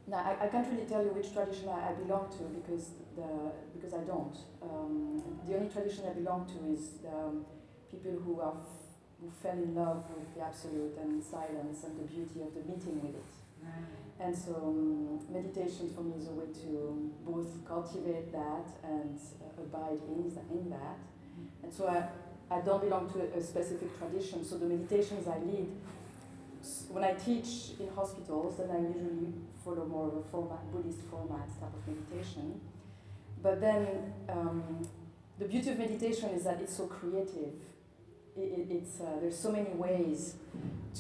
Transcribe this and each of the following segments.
Now, I can't really tell you which tradition I belong to because I don't. The only tradition I belong to is people who fell in love with the absolute and silence and the beauty of the meeting with it. And so meditation for me is a way to both cultivate that and abide in that. And so I don't belong to a specific tradition. So the meditations I lead, when I teach in hospitals, then I usually follow more of a Buddhist format type of meditation. But then the beauty of meditation is that it's so creative. There's so many ways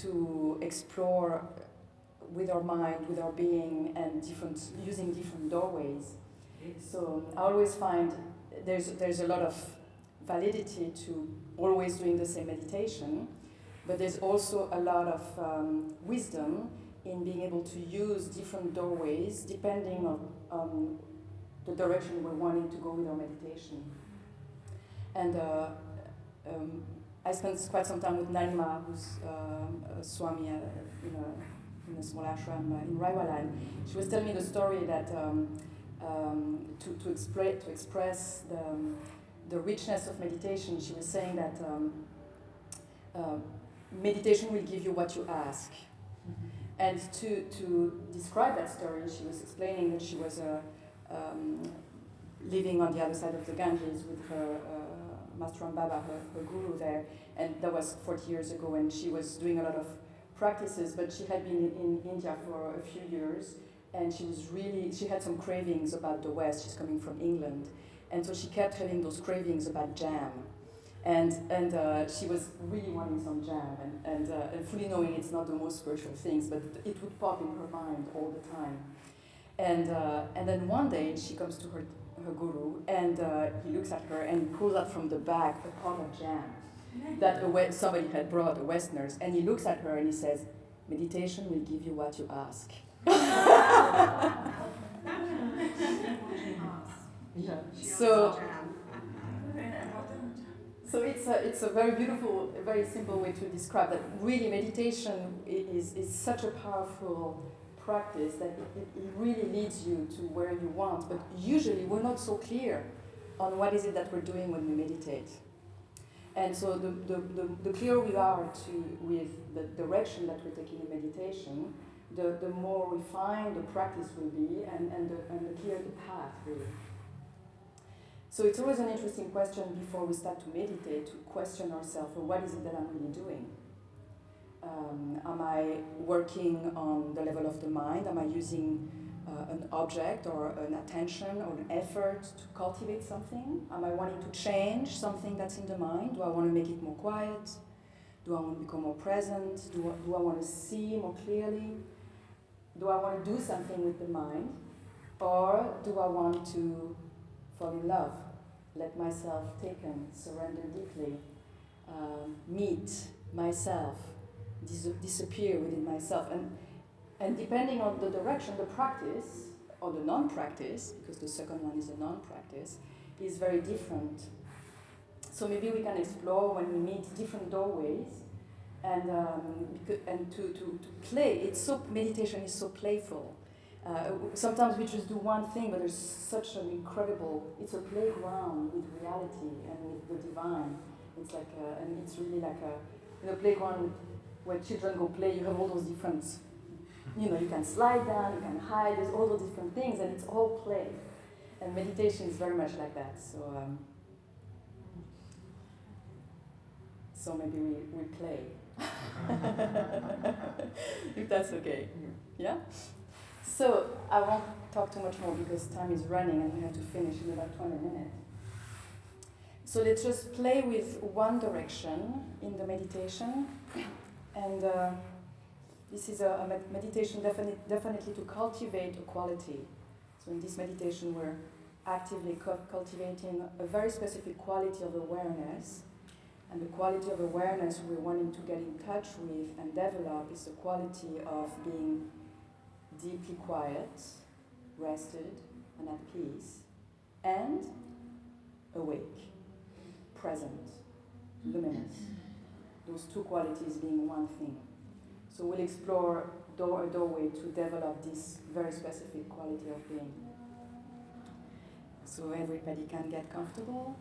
to explore with our mind, with our being, and using different doorways. So I always find there's a lot of validity to always doing the same meditation, but there's also a lot of wisdom in being able to use different doorways depending on the direction we're wanting to go with our meditation. And I spent quite some time with Naima, who's a Swami in a small ashram in Raiwalan. She was telling me the story that to express the richness of meditation, she was saying that meditation will give you what you ask. And to describe that story, she was explaining that she was living on the other side of the Ganges with her Master Baba, her guru there, and that was 40 years ago, and she was doing a lot of practices, but she had been in India for a few years, and she had some cravings about the West. She's coming from England, and so she kept having those cravings about jam, and she was really wanting some jam, and fully knowing it's not the most spiritual things, but it would pop in her mind all the time, and then one day she comes to her guru, and he looks at her and pulls out from the back a pot of jam that somebody had brought, a Westerners, and he looks at her and he says, meditation will give you what you ask. So it's a very beautiful, very simple way to describe that. Really, meditation is such a powerful practice that it really leads you to where you want, but usually we're not so clear on what is it that we're doing when we meditate. And so the clearer we are with the direction that we're taking in meditation, the more refined the practice will be, and the clearer the path, really. So it's always an interesting question before we start to meditate, to question ourselves, well, what is it that I'm really doing? Am I working on the level of the mind? Am I using an object or an attention or an effort to cultivate something? Am I wanting to change something that's in the mind? Do I want to make it more quiet? Do I want to become more present? Do I want to see more clearly? Do I want to do something with the mind? Or do I want to fall in love, let myself taken, surrender deeply, meet myself, disappear within myself? And depending on the direction, the practice or the non-practice, because the second one is a non-practice, is very different. So maybe we can explore when we meet different doorways, and to play. Meditation is so playful. Sometimes we just do one thing, but there's such an incredible. It's a playground with reality and with the divine. It's like, and it's really like a playground where children go play. You have all those different. You can slide down, you can hide, there's all those different things, and it's all play. And meditation is very much like that. So maybe we play. If that's okay. Yeah? So I won't talk too much more because time is running and we have to finish in about 20 minutes. So let's just play with one direction in the meditation. And this is a meditation definitely to cultivate a quality. So in this meditation, we're actively cultivating a very specific quality of awareness. And the quality of awareness we're wanting to get in touch with and develop is the quality of being deeply quiet, rested, and at peace, and awake, present, luminous. Those two qualities being one thing. So we'll explore a doorway to develop this very specific quality of being. So everybody can get comfortable.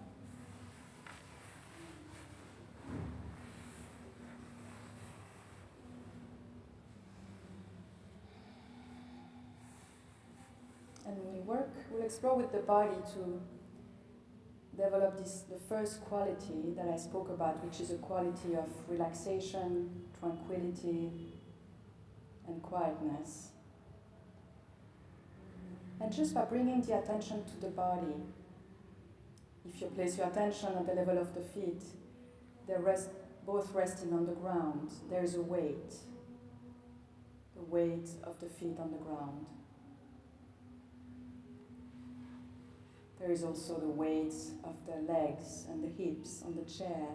And we'll explore with the body to develop the first quality that I spoke about, which is a quality of relaxation, tranquility, and quietness. And just by bringing the attention to the body, if you place your attention at the level of the feet, they're both resting on the ground. There is a weight, the weight of the feet on the ground. There is also the weight of the legs and the hips on the chair.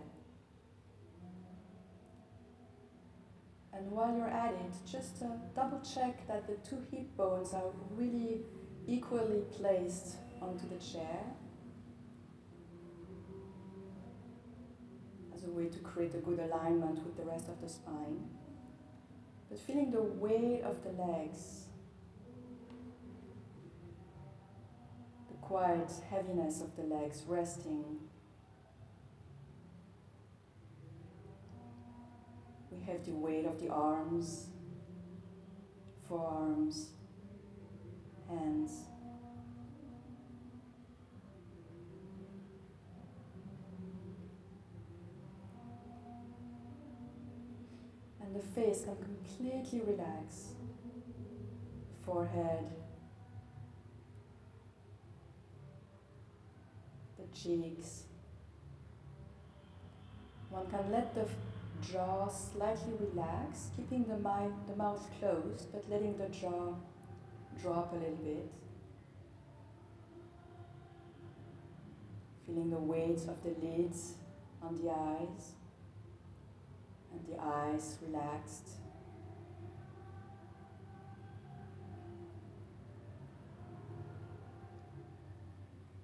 And while you're at it, just double check that the two hip bones are really equally placed onto the chair as a way to create a good alignment with the rest of the spine. But feeling the weight of the legs, quiet heaviness of the legs resting. We have the weight of the arms, forearms, hands. And the face can completely relax. Forehead, cheeks. One can let the jaw slightly relax, keeping the mouth closed, but letting the jaw drop a little bit. Feeling the weight of the lids on the eyes, and the eyes relaxed.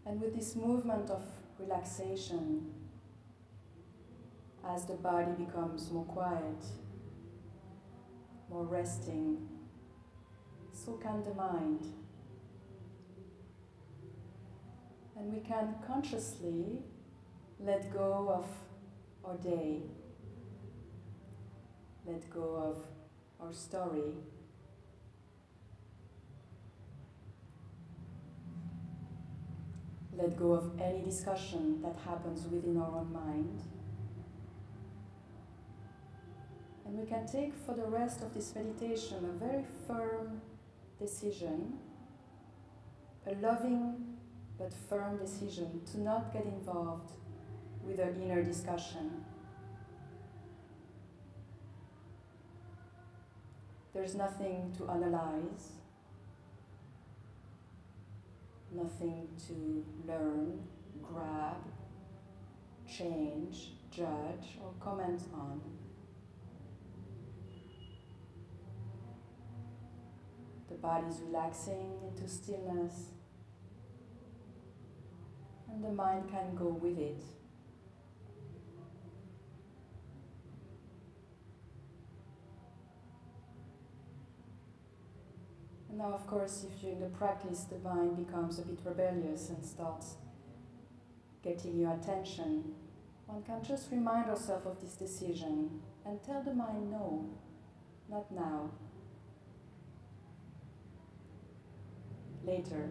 And with this movement of relaxation, as the body becomes more quiet, more resting, so can the mind. And we can consciously let go of our day, let go of our story, let go of any discussion that happens within our own mind. And we can take for the rest of this meditation a very firm decision, a loving but firm decision to not get involved with our inner discussion. There's nothing to analyze, nothing to learn, grab, change, judge, or comment on. The body is relaxing into stillness, and the mind can go with it. And now, of course, if during the practice the mind becomes a bit rebellious and starts getting your attention, one can just remind ourselves of this decision and tell the mind, no, not now. Later.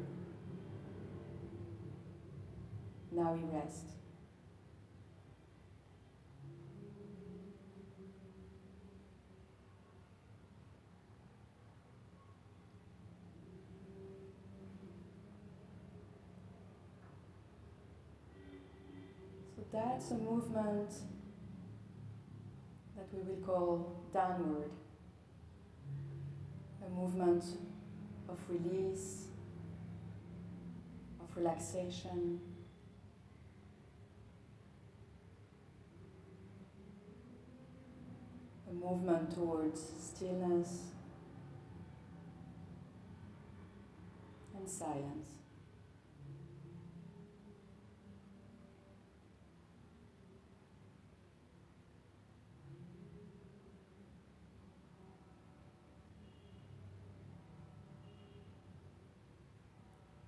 Now we rest. So that's a movement that we will call downward. A movement of release, of relaxation, a movement towards stillness and silence.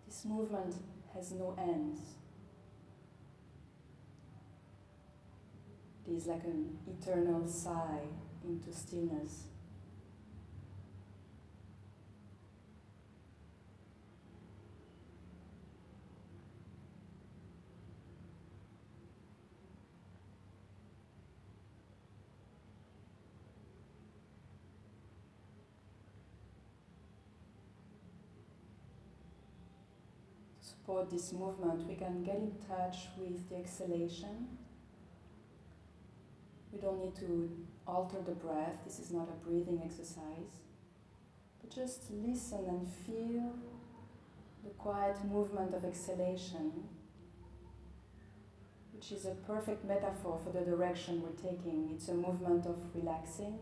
This movement has no ends. It is like an eternal sigh into stillness. To support this movement, we can get in touch with the exhalation. We don't need to alter the breath. This is not a breathing exercise. But just listen and feel the quiet movement of exhalation, which is a perfect metaphor for the direction we're taking. It's a movement of relaxing,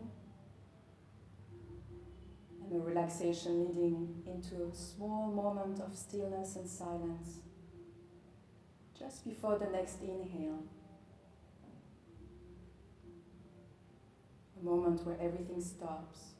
and a relaxation leading into a small moment of stillness and silence just before the next inhale. A moment where everything stops.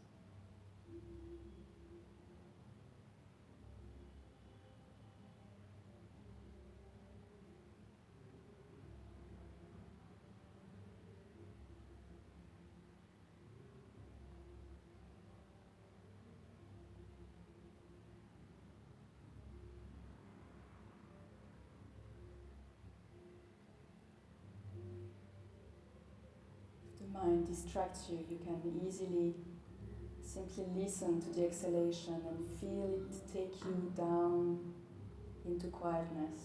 If the mind distracts you, you can easily simply listen to the exhalation and feel it take you down into quietness.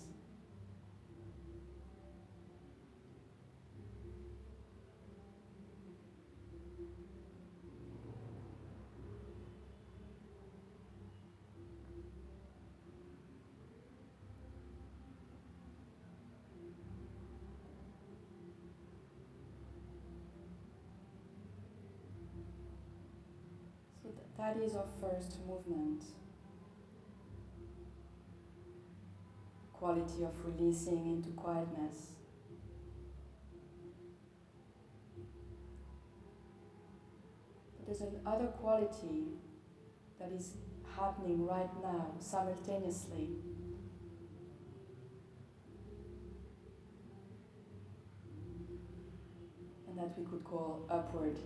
So that is our first movement. Quality of releasing into quietness. But there's another quality that is happening right now, simultaneously. And that we could call upward.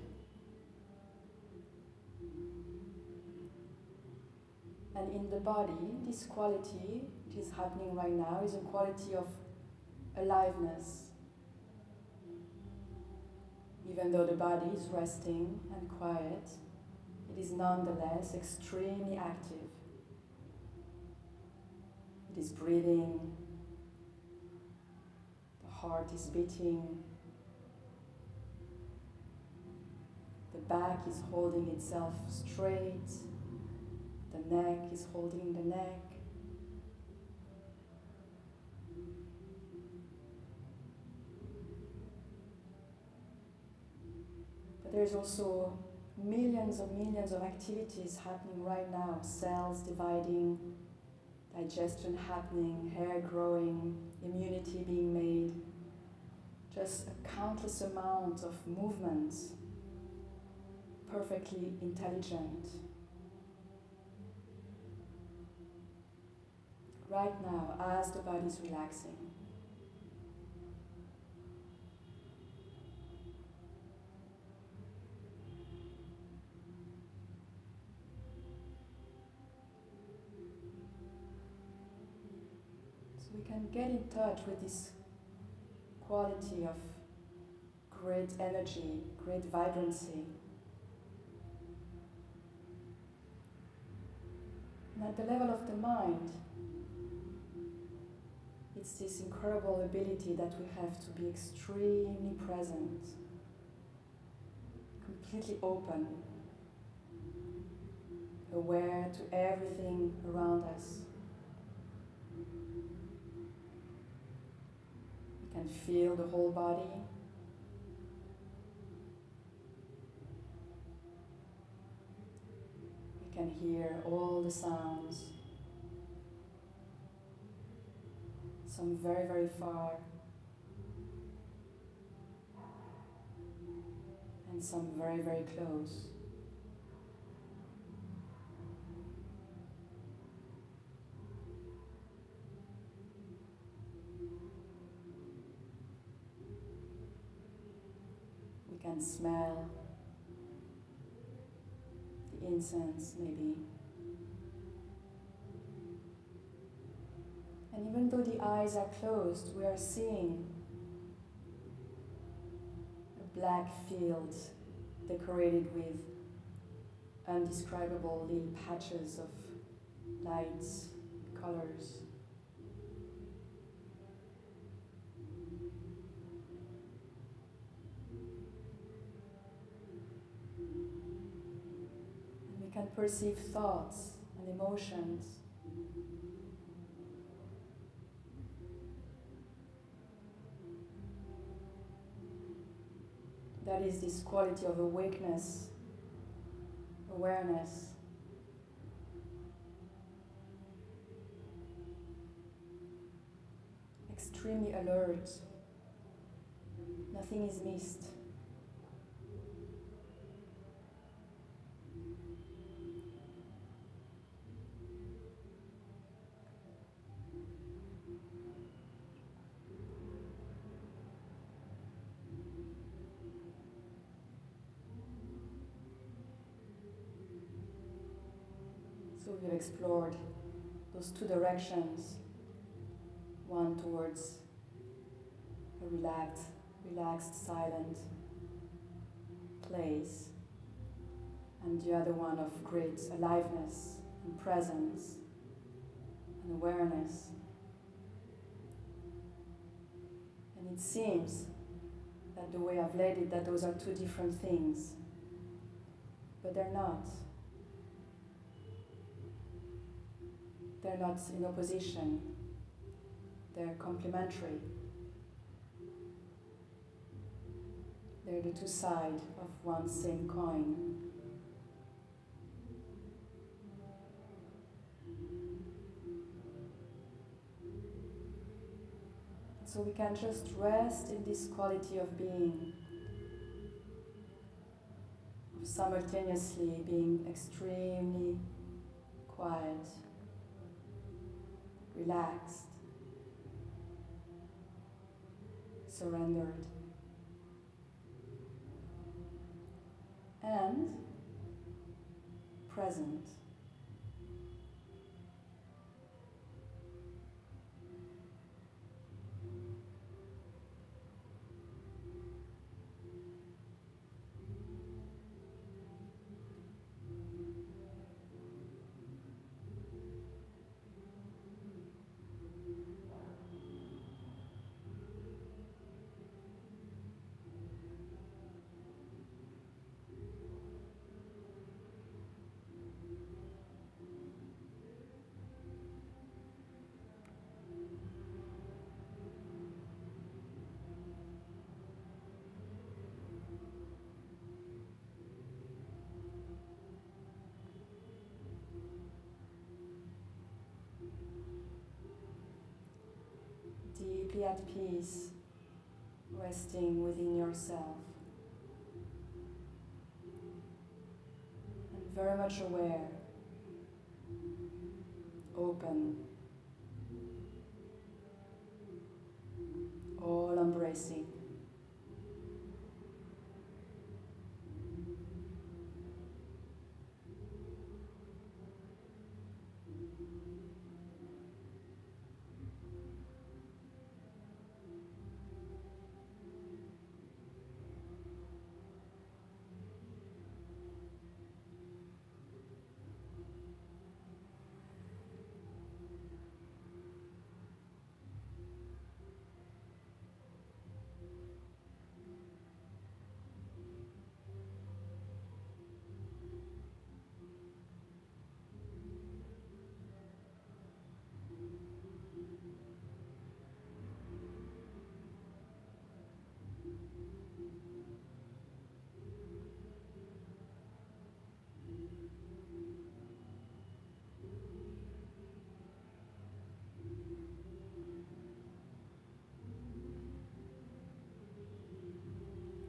And in the body, this quality, which is happening right now, is a quality of aliveness. Even though the body is resting and quiet, it is nonetheless extremely active. It is breathing, the heart is beating, the back is holding itself straight, the neck is holding the neck. But there's also millions of activities happening right now. Cells dividing, digestion happening, hair growing, immunity being made. Just a countless amount of movements, perfectly intelligent. Right now, as the body is relaxing. So we can get in touch with this quality of great energy, great vibrancy. And at the level of the mind, it's this incredible ability that we have to be extremely present, completely open, aware to everything around us. We can feel the whole body. We can hear all the sounds. Some very, very far, and some very, very close. can smell the incense maybe. And even though the eyes are closed, we are seeing a black field decorated with undescribable little patches of lights, colors. And we can perceive thoughts and emotions. That is this quality of awakeness, awareness. Extremely alert. Nothing is missed. So we've explored those two directions, one towards a relaxed, silent place, and the other one of great aliveness and presence and awareness. And it seems that the way I've laid it, that those are two different things, but they're not. They're not in opposition, they're complementary. They're the two sides of one same coin. So we can just rest in this quality of being, of simultaneously being extremely quiet, relaxed, surrendered, and present. Deeply at peace, resting within yourself, and very much aware, open, all embracing.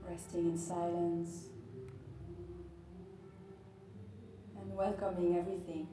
Resting in silence and welcoming everything.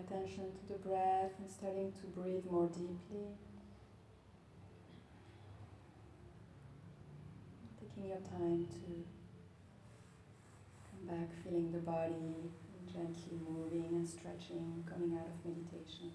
attention to the breath and starting to breathe more deeply. Taking your time to come back, feeling the body gently moving and stretching, coming out of meditation.